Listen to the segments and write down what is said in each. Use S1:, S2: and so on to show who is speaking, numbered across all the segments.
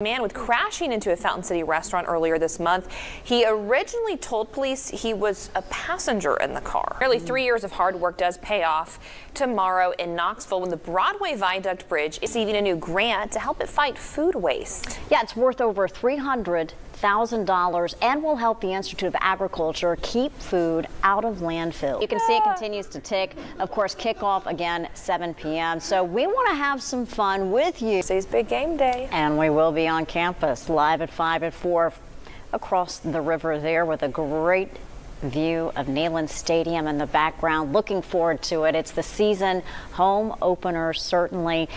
S1: Man with crashing into a Fountain City restaurant earlier this month. He originally told police he was a passenger in the car. Nearly 3 years of hard work does pay off tomorrow in Knoxville when the Broadway Viaduct Bridge is receiving a new grant to help it fight food waste.
S2: Yeah, it's worth over $300,000 and will help the Institute of Agriculture keep food out of landfill. You can see it continues to tick. Of course, kickoff again 7 p.m. So we want to have some fun with you.
S1: Today's big game day.
S2: And we will be on campus live at 5 at 4 across the river there with a great view of Neyland Stadium in the background. Looking forward to it. It's the season home opener, certainly.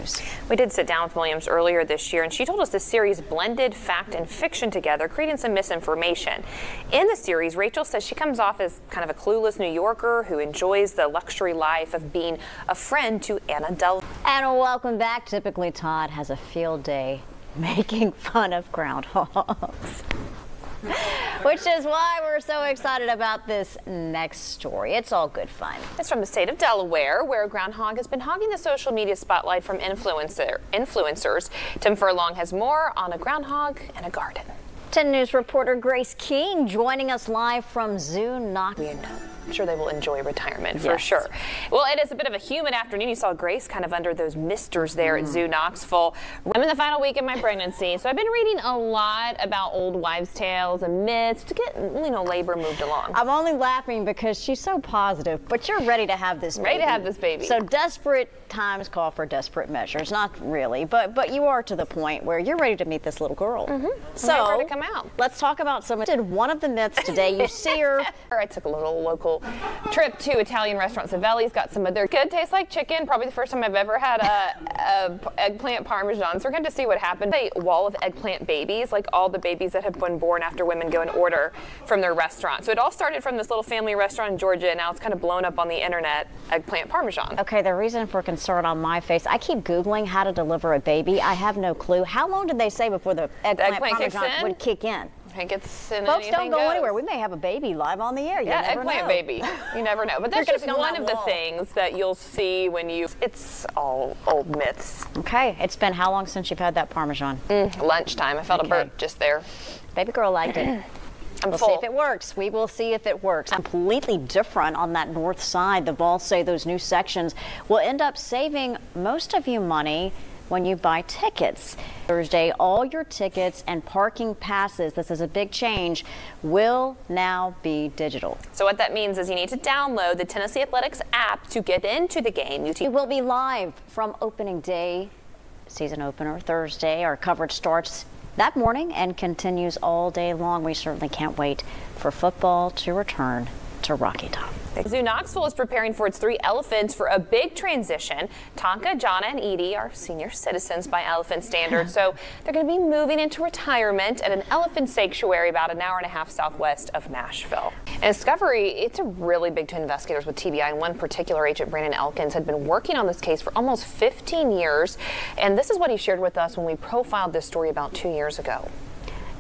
S1: We did sit down with Williams earlier this year, and she told us the series blended fact and fiction together, creating some misinformation. In the series, Rachel says she comes off as kind of a clueless New Yorker who enjoys the luxury life of being a friend to Anna Delvey.
S2: And welcome back. Typically, Todd has a field day making fun of groundhogs. Which is why we're so excited about this next story. It's all good fun.
S1: It's from the state of Delaware, where a groundhog has been hogging the social media spotlight from influencers. Tim Furlong has more on a groundhog and a garden.
S2: 10 News reporter Grace King joining us live from Zoo Knoxville.
S1: I'm sure they will enjoy retirement for sure. Well, it is a bit of a humid afternoon. You saw Grace kind of under those misters there at Zoo Knoxville. I'm in the final week of my pregnancy, so I've been reading a lot about old wives' tales and myths to get, labor moved along.
S2: I'm only laughing because she's so positive, but you're ready to have this baby.
S1: Ready to have this baby.
S2: So desperate times call for desperate measures. Not really, but you are to the point where you're ready to meet this little girl.
S1: So her to come out.
S2: Let's talk about one of the myths today. You see her.
S1: I took a little local trip to Italian restaurant Savelli's, got some of their good, tastes like chicken. Probably the first time I've ever had a eggplant parmesan. So we're going to see what happened. A wall of eggplant babies, like all the babies that have been born after women go and order from their restaurant. So it all started from this little family restaurant in Georgia, and now it's kind of blown up on the internet, eggplant parmesan.
S2: Okay, the reason for concern on my face, I keep Googling how to deliver a baby. I have no clue. How long did they say before the eggplant parmesan would kick in?
S1: I think it's in
S2: Folks, don't go anywhere. We may have a baby live on the air.
S1: Yeah, eggplant baby. You never know. But that's just one of the things that you'll see when it's all old myths.
S2: Okay. It's been how long since you've had that parmesan?
S1: Lunchtime. I felt a burp just there.
S2: Baby girl liked it. We'll see if it works. We will see if it works. Completely different on that north side. The Vols say those new sections will end up saving most of you money when you buy tickets. Thursday, all your tickets and parking passes, this is a big change, will now be digital.
S1: So what that means is you need to download the Tennessee Athletics app to get into the game.
S2: We will be live from opening day, season opener Thursday. Our coverage starts that morning and continues all day long. We certainly can't wait for football to return to Rocky Top.
S1: Zoo Knoxville is preparing for its 3 elephants for a big transition. Tonka, Jana, and Edie are senior citizens by elephant standards, so they're going to be moving into retirement at an elephant sanctuary about an hour and a half southwest of Nashville. And Discovery, it's a really big to investigators with TBI, and one particular agent, Brandon Elkins, had been working on this case for almost 15 years, and this is what he shared with us when we profiled this story about 2 years ago.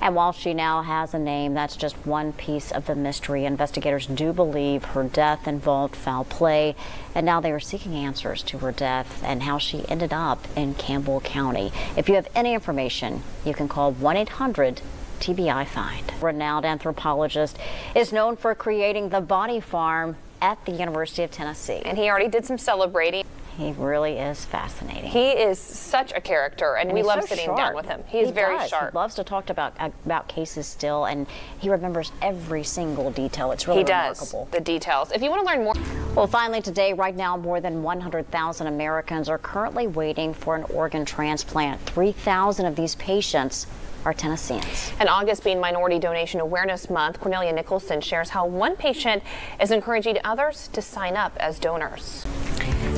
S2: And while she now has a name, that's just one piece of the mystery. Investigators do believe her death involved foul play, and now they are seeking answers to her death and how she ended up in Campbell County. If you have any information, you can call 1-800-TBI-FIND. Renowned anthropologist is known for creating the Body Farm at the University of Tennessee.
S1: And he already did some celebrating.
S2: He really is fascinating.
S1: He is such a character, and we love sitting down with him. He is very sharp.
S2: He loves to talk about cases still, and he remembers every single detail. It's really remarkable.
S1: He does, the details. If you want to learn more.
S2: Well, finally today, right now, more than 100,000 Americans are currently waiting for an organ transplant. 3,000 of these patients are Tennesseans.
S1: And August being Minority Donation Awareness Month, Cornelia Nicholson shares how one patient is encouraging others to sign up as donors.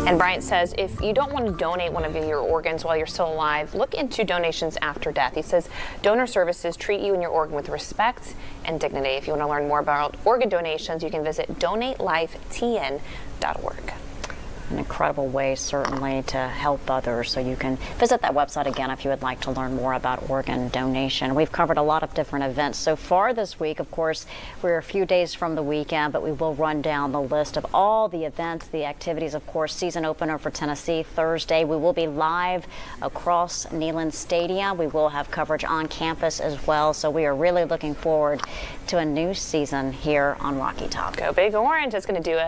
S1: And Bryant says if you don't want to donate one of your organs while you're still alive, look into donations after death. He says donor services treat you and your organ with respect and dignity. If you want to learn more about organ donations, you can visit donatelifetn.org.
S2: an incredible way, certainly, to help others. So you can visit that website again if you would like to learn more about organ donation. We've covered a lot of different events so far this week. Of course, we're a few days from the weekend, but we will run down the list of all the events, the activities. Of course, season opener for Tennessee Thursday. We will be live across Neyland Stadium. We will have coverage on campus as well. So we are really looking forward to a new season here on Rocky Top.
S1: Go Big Orange. That's going to do it.